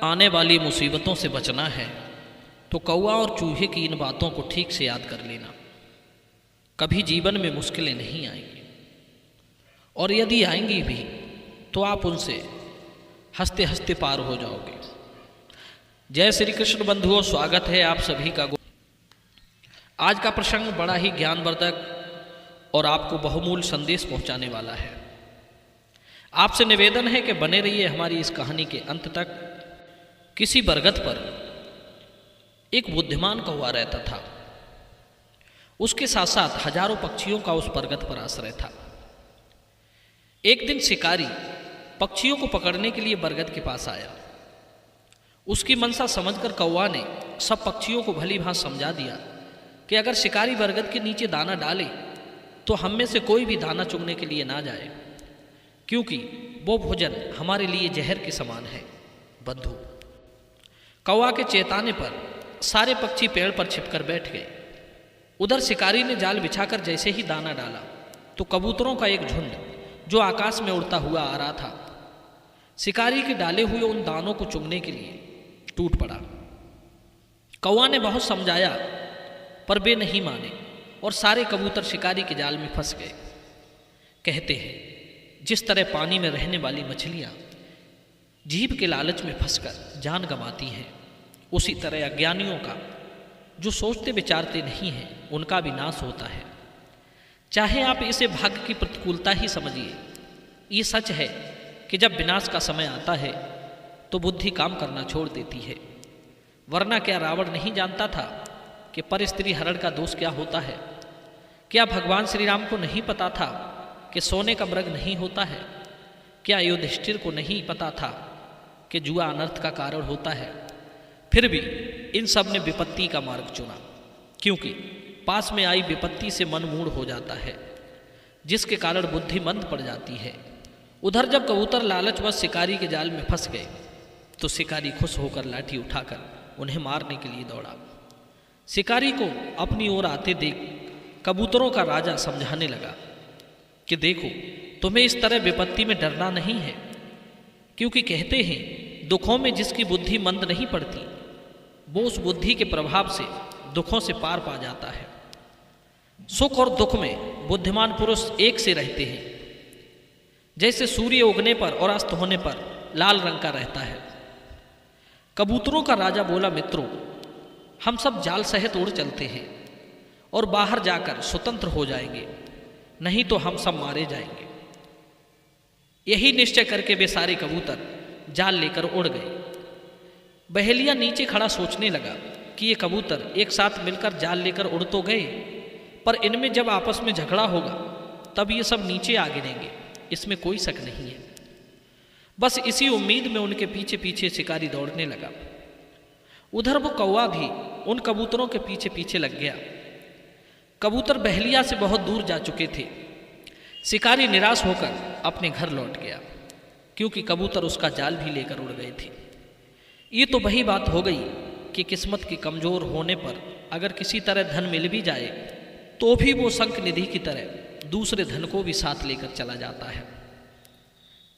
आने वाली मुसीबतों से बचना है तो कौवा और चूहे की इन बातों को ठीक से याद कर लेना। कभी जीवन में मुश्किलें नहीं आएंगी, और यदि आएंगी भी तो आप उनसे हंसते हंसते पार हो जाओगे। जय श्री कृष्ण बंधुओं, स्वागत है आप सभी का। आज का प्रसंग बड़ा ही ज्ञानवर्धक और आपको बहुमूल्य संदेश पहुंचाने वाला है। आपसे निवेदन है कि बने रहिए हमारी इस कहानी के अंत तक। किसी बरगद पर एक बुद्धिमान कौवा रहता था। उसके साथ साथ हजारों पक्षियों का उस बरगद पर आश्रय था। एक दिन शिकारी पक्षियों को पकड़ने के लिए बरगद के पास आया। उसकी मनसा समझकर कौवा ने सब पक्षियों को भली भांति समझा दिया कि अगर शिकारी बरगद के नीचे दाना डाले तो हम में से कोई भी दाना चुगने के लिए ना जाए, क्योंकि वो भोजन हमारे लिए जहर के समान है। बंधु, कौवा के चेताने पर सारे पक्षी पेड़ पर छिपकर बैठ गए। उधर शिकारी ने जाल बिछाकर जैसे ही दाना डाला तो कबूतरों का एक झुंड जो आकाश में उड़ता हुआ आ रहा था, शिकारी के डाले हुए उन दानों को चुगने के लिए टूट पड़ा। कौवा ने बहुत समझाया पर वे नहीं माने और सारे कबूतर शिकारी के जाल में फंस गए। कहते हैं, जिस तरह पानी में रहने वाली मछलियां जीभ के लालच में फंसकर जान गंवाती हैं, उसी तरह अज्ञानियों का जो सोचते विचारते नहीं हैं उनका भी नाश होता है। चाहे आप इसे भाग्य की प्रतिकूलता ही समझिए, ये सच है कि जब विनाश का समय आता है तो बुद्धि काम करना छोड़ देती है। वरना क्या रावण नहीं जानता था कि पर स्त्री हरण का दोष क्या होता है? क्या भगवान श्री राम को नहीं पता था कि सोने का मृग नहीं होता है? क्या युधिष्ठिर को नहीं पता था कि जुआ अनर्थ का कारण होता है? फिर भी इन सब ने विपत्ति का मार्ग चुना, क्योंकि पास में आई विपत्ति से मन मूढ़ हो जाता है, जिसके कारण बुद्धि मंद पड़ जाती है। उधर जब कबूतर लालचवश शिकारी के जाल में फंस गए तो शिकारी खुश होकर लाठी उठाकर उन्हें मारने के लिए दौड़ा। शिकारी को अपनी ओर आते देख कबूतरों का राजा समझाने लगा कि देखो, तुम्हें इस तरह विपत्ति में डरना नहीं है, क्योंकि कहते हैं दुखों में जिसकी बुद्धि मंद नहीं पड़ती वो उस बुद्धि के प्रभाव से दुखों से पार पा जाता है। सुख और दुख में बुद्धिमान पुरुष एक से रहते हैं, जैसे सूर्य उगने पर और अस्त होने पर लाल रंग का रहता है। कबूतरों का राजा बोला, मित्रों, हम सब जाल सहित उड़ चलते हैं और बाहर जाकर स्वतंत्र हो जाएंगे, नहीं तो हम सब मारे जाएंगे। यही निश्चय करके वे सारे कबूतर जाल लेकर उड़ गए। बहेलिया नीचे खड़ा सोचने लगा कि ये कबूतर एक साथ मिलकर जाल लेकर उड़ तो गए, पर इनमें जब आपस में झगड़ा होगा तब ये सब नीचे आ गिरेंगे, इसमें कोई शक नहीं है। बस इसी उम्मीद में उनके पीछे पीछे शिकारी दौड़ने लगा। उधर वो कौवा भी उन कबूतरों के पीछे पीछे लग गया। कबूतर बहेलिया से बहुत दूर जा चुके थे। शिकारी निराश होकर अपने घर लौट गया, क्योंकि कबूतर उसका जाल भी लेकर उड़ गए थे। ये तो वही बात हो गई कि किस्मत के कमज़ोर होने पर अगर किसी तरह धन मिल भी जाए तो भी वो शंख निधि की तरह दूसरे धन को भी साथ लेकर चला जाता है।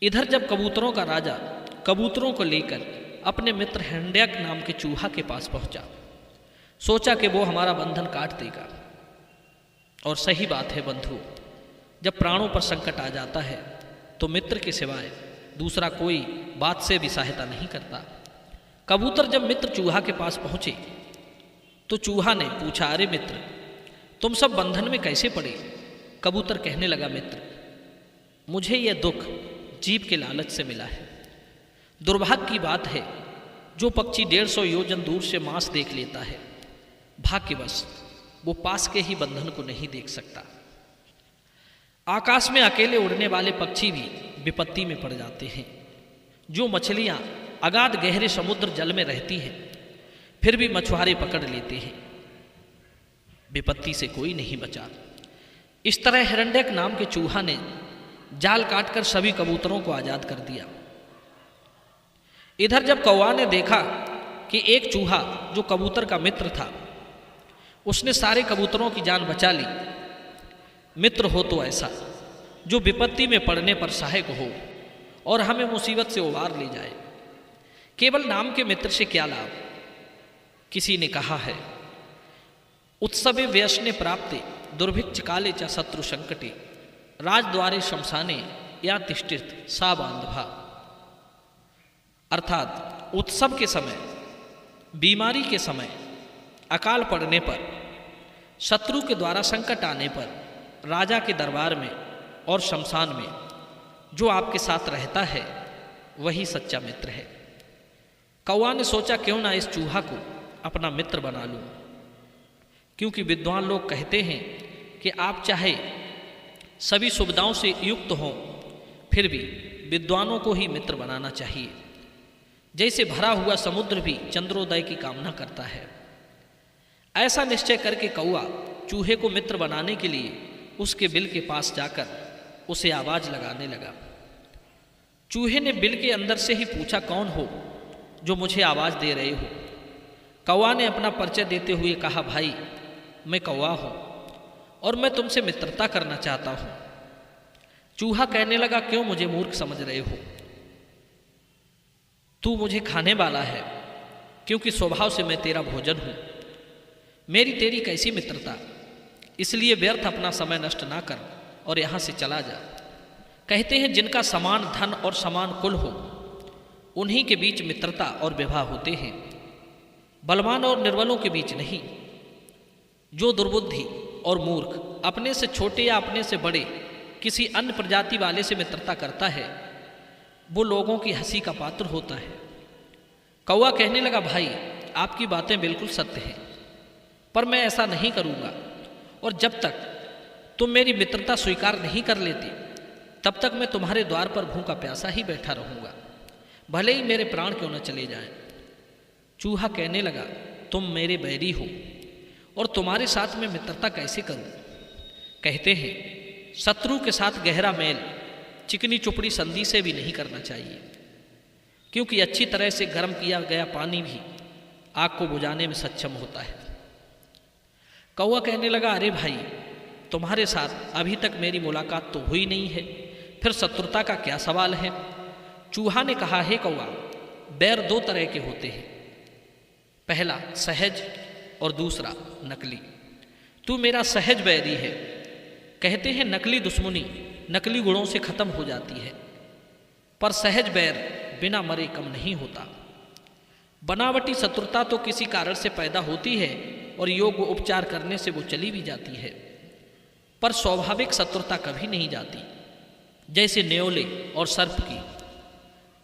इधर जब कबूतरों का राजा कबूतरों को लेकर अपने मित्र हंड्याक नाम के चूहा के पास पहुंचा, सोचा कि वो हमारा बंधन काट देगा। और सही बात है बंधु, जब प्राणों पर संकट आ जाता है तो मित्र के सिवाय दूसरा कोई बात से भी सहायता नहीं करता। कबूतर जब मित्र चूहा के पास पहुंचे तो चूहा ने पूछा, अरे मित्र, तुम सब बंधन में कैसे पड़े? कबूतर कहने लगा, मित्र, मुझे यह दुख जीभ के लालच से मिला है। दुर्भाग्य की बात है, जो पक्षी 150 योजन दूर से मांस देख लेता है, भाग्यवश वो पास के ही बंधन को नहीं देख सकता। आकाश में अकेले उड़ने वाले पक्षी भी विपत्ति में पड़ जाते हैं। जो मछलियां अगाध गहरे समुद्र जल में रहती हैं फिर भी मछुआरे पकड़ लेते हैं, विपत्ति से कोई नहीं बचा। इस तरह हिरण्यक नाम के चूहा ने जाल काटकर सभी कबूतरों को आजाद कर दिया। इधर जब कौवा ने देखा कि एक चूहा जो कबूतर का मित्र था उसने सारे कबूतरों की जान बचा ली, मित्र हो तो ऐसा जो विपत्ति में पड़ने पर सहायक हो और हमें मुसीबत से उबार ले जाए। केवल नाम के मित्र से क्या लाभ। किसी ने कहा है, उत्सवे व्यसने प्राप्ते दुर्भिक्ष काले च शत्रु संकटे राजद्वारे शमशाने या तिष्ठित सा बांधवा। अर्थात उत्सव के समय, बीमारी के समय, अकाल पड़ने पर, शत्रु के द्वारा संकट आने पर, राजा के दरबार में और शमशान में जो आपके साथ रहता है वही सच्चा मित्र है। कौवा ने सोचा क्यों ना इस चूहा को अपना मित्र बना लूं, क्योंकि विद्वान लोग कहते हैं कि आप चाहे सभी सुविधाओं से युक्त हों, फिर भी विद्वानों को ही मित्र बनाना चाहिए। जैसे भरा हुआ समुद्र भी चंद्रोदय की कामना करता है, ऐसा निश्चय करके कौवा चूहे को मित्र बनाने के लिए उसके बिल के पास जाकर उसे आवाज लगाने लगा। चूहे ने बिल के अंदर से ही पूछा, कौन हो जो मुझे आवाज दे रहे हो। कौवा ने अपना परिचय देते हुए कहा, भाई मैं कौवा हूं और मैं तुमसे मित्रता करना चाहता हूं। चूहा कहने लगा, क्यों मुझे मूर्ख समझ रहे हो? तू मुझे खाने वाला है, क्योंकि स्वभाव से मैं तेरा भोजन हूं। मेरी तेरी कैसी मित्रता, इसलिए व्यर्थ अपना समय नष्ट ना कर और यहां से चला जा। कहते हैं जिनका समान धन और समान कुल हो उन्हीं के बीच मित्रता और विवाह होते हैं, बलवान और निर्बलों के बीच नहीं। जो दुर्बुद्धि और मूर्ख अपने से छोटे या अपने से बड़े किसी अन्य प्रजाति वाले से मित्रता करता है वो लोगों की हंसी का पात्र होता है। कौवा कहने लगा, भाई आपकी बातें बिल्कुल सत्य हैं, पर मैं ऐसा नहीं करूँगा, और जब तक तुम मेरी मित्रता स्वीकार नहीं कर लेते तब तक मैं तुम्हारे द्वार पर भूखा प्यासा ही बैठा रहूँगा, भले ही मेरे प्राण क्यों न चले जाएं। चूहा कहने लगा, तुम मेरे बैरी हो और तुम्हारे साथ मैं मित्रता कैसे करूं? कहते हैं शत्रु के साथ गहरा मेल चिकनी चुपड़ी संधि से भी नहीं करना चाहिए, क्योंकि अच्छी तरह से गर्म किया गया पानी भी आग को बुझाने में सक्षम होता है। कौवा कहने लगा, अरे भाई तुम्हारे साथ अभी तक मेरी मुलाकात तो हुई नहीं है, फिर शत्रुता का क्या सवाल है? चूहा ने कहा, हे कौवा, बैर दो तरह के होते हैं, पहला सहज और दूसरा नकली। तू मेरा सहज बैरी है। कहते हैं नकली दुश्मनी नकली गुणों से खत्म हो जाती है, पर सहज बैर बिना मरे कम नहीं होता। बनावटी शत्रुता तो किसी कारण से पैदा होती है और योग्य उपचार करने से वो चली भी जाती है, पर स्वाभाविक शत्रुता कभी नहीं जाती। जैसे न्योले और सर्प की,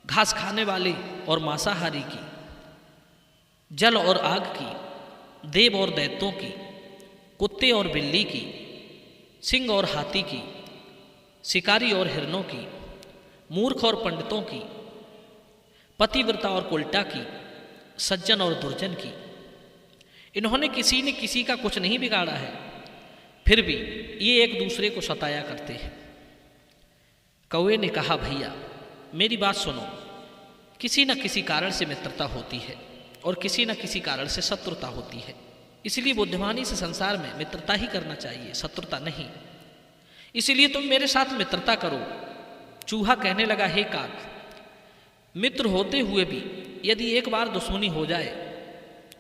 घास खाने वाले और मांसाहारी की, जल और आग की, देव और दैत्यों की, कुत्ते और बिल्ली की, सिंह और हाथी की, शिकारी और हिरणों की, मूर्ख और पंडितों की, पतिव्रता और उल्टा की, सज्जन और दुर्जन की। इन्होंने किसी ने किसी का कुछ नहीं बिगाड़ा है, फिर भी ये एक दूसरे को सताया करते हैं। कौवे ने कहा, भैया मेरी बात सुनो, किसी न किसी कारण से मित्रता होती है और किसी न किसी कारण से शत्रुता होती है, इसलिए बुद्धिमानी से संसार में मित्रता ही करना चाहिए, शत्रुता नहीं। इसलिए तुम मेरे साथ मित्रता करो। चूहा कहने लगा, हे काक, मित्र होते हुए भी यदि एक बार दुश्मनी हो जाए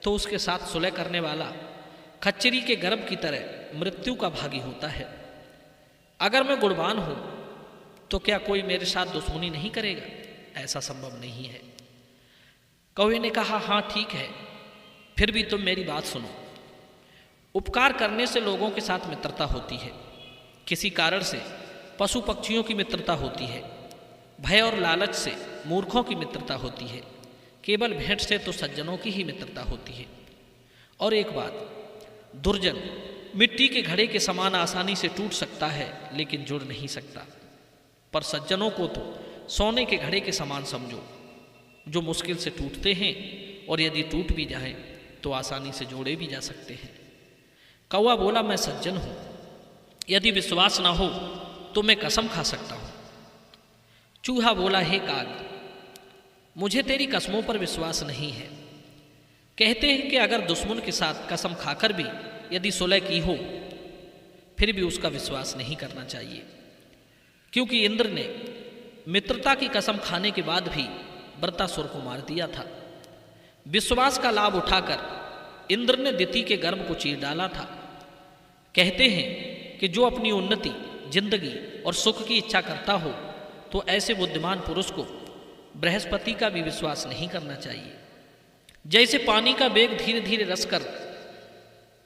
तो उसके साथ सुलह करने वाला खच्चरी के गर्भ की तरह मृत्यु का भागी होता है। अगर मैं गुणवान हूं तो क्या कोई मेरे साथ दुश्मनी नहीं करेगा? ऐसा संभव नहीं है। कौवे ने कहा, हाँ ठीक है, फिर भी तुम मेरी बात सुनो। उपकार करने से लोगों के साथ मित्रता होती है, किसी कारण से पशु पक्षियों की मित्रता होती है, भय और लालच से मूर्खों की मित्रता होती है, केवल भेंट से तो सज्जनों की ही मित्रता होती है। और एक बात, दुर्जन मिट्टी के घड़े के समान आसानी से टूट सकता है लेकिन जुड़ नहीं सकता, पर सज्जनों को तो सोने के घड़े के समान समझो, जो मुश्किल से टूटते हैं और यदि टूट भी जाएं तो आसानी से जोड़े भी जा सकते हैं। कौवा बोला, मैं सज्जन हूं, यदि विश्वास ना हो तो मैं कसम खा सकता हूं। चूहा बोला, हे काग, मुझे तेरी कसमों पर विश्वास नहीं है। कहते हैं कि अगर दुश्मन के साथ कसम खाकर भी यदि सुलह की हो फिर भी उसका विश्वास नहीं करना चाहिए, क्योंकि इंद्र ने मित्रता की कसम खाने के बाद भी वृत्तासुर को मार दिया था। विश्वास का लाभ उठाकर इंद्र ने दिति के गर्भ को चीर डाला था। कहते हैं कि जो अपनी उन्नति, जिंदगी और सुख की इच्छा करता हो तो ऐसे बुद्धिमान पुरुष को बृहस्पति का भी विश्वास नहीं करना चाहिए। जैसे पानी का वेग धीरे धीरे रसकर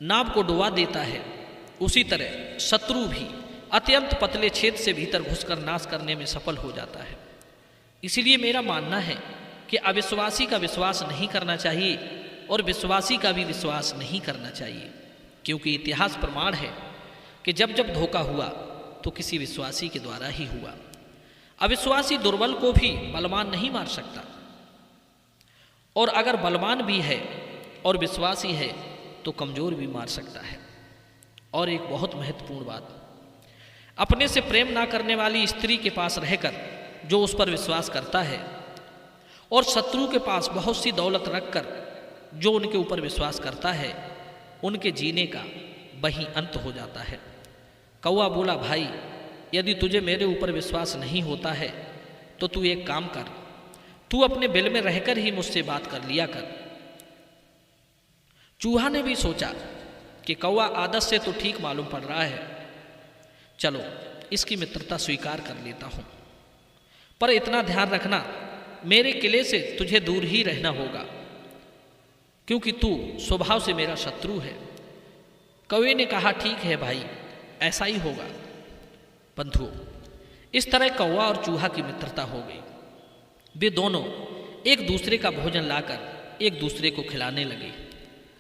नाव को डुबा देता है, उसी तरह शत्रु भी अत्यंत पतले छेद से भीतर घुसकर नाश करने में सफल हो जाता है। इसलिए मेरा मानना है कि अविश्वासी का विश्वास नहीं करना चाहिए और विश्वासी का भी विश्वास नहीं करना चाहिए, क्योंकि इतिहास प्रमाण है कि जब जब धोखा हुआ तो किसी विश्वासी के द्वारा ही हुआ। अविश्वासी दुर्बल को भी बलवान नहीं मार सकता, और अगर बलवान भी है और विश्वासी है तो कमजोर भी मार सकता है। और एक बहुत महत्वपूर्ण बात, अपने से प्रेम ना करने वाली स्त्री के पास रहकर जो उस पर विश्वास करता है और शत्रु के पास बहुत सी दौलत रखकर जो उनके ऊपर विश्वास करता है, उनके जीने का वही अंत हो जाता है। कौआ बोला, भाई यदि तुझे मेरे ऊपर विश्वास नहीं होता है तो तू एक काम कर, तू अपने बिल में रहकर ही मुझसे बात कर लिया कर। चूहा ने भी सोचा कि कौआ आदत से तो ठीक मालूम पड़ रहा है, चलो इसकी मित्रता स्वीकार कर लेता हूं, पर इतना ध्यान रखना मेरे किले से तुझे दूर ही रहना होगा, क्योंकि तू स्वभाव से मेरा शत्रु है। कौवे ने कहा, ठीक है भाई, ऐसा ही होगा। बंधुओं, इस तरह कौवा और चूहा की मित्रता हो गई। वे दोनों एक दूसरे का भोजन लाकर एक दूसरे को खिलाने लगे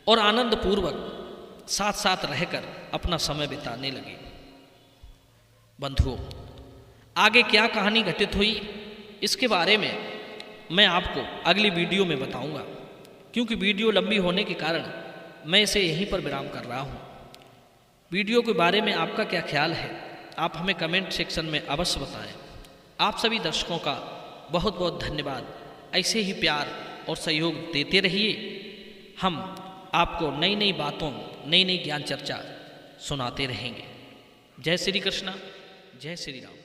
और आनंद पूर्वक साथ साथ रहकर अपना समय बिताने लगे। बंधुओं, आगे क्या कहानी घटित हुई इसके बारे में मैं आपको अगली वीडियो में बताऊंगा, क्योंकि वीडियो लंबी होने के कारण मैं इसे यहीं पर विराम कर रहा हूं। वीडियो के बारे में आपका क्या ख्याल है, आप हमें कमेंट सेक्शन में अवश्य बताएं। आप सभी दर्शकों का बहुत बहुत धन्यवाद। ऐसे ही प्यार और सहयोग देते रहिए। हम आपको नई नई बातों, नई नई ज्ञान चर्चा सुनाते रहेंगे। जय श्री कृष्णा, जय श्री राम।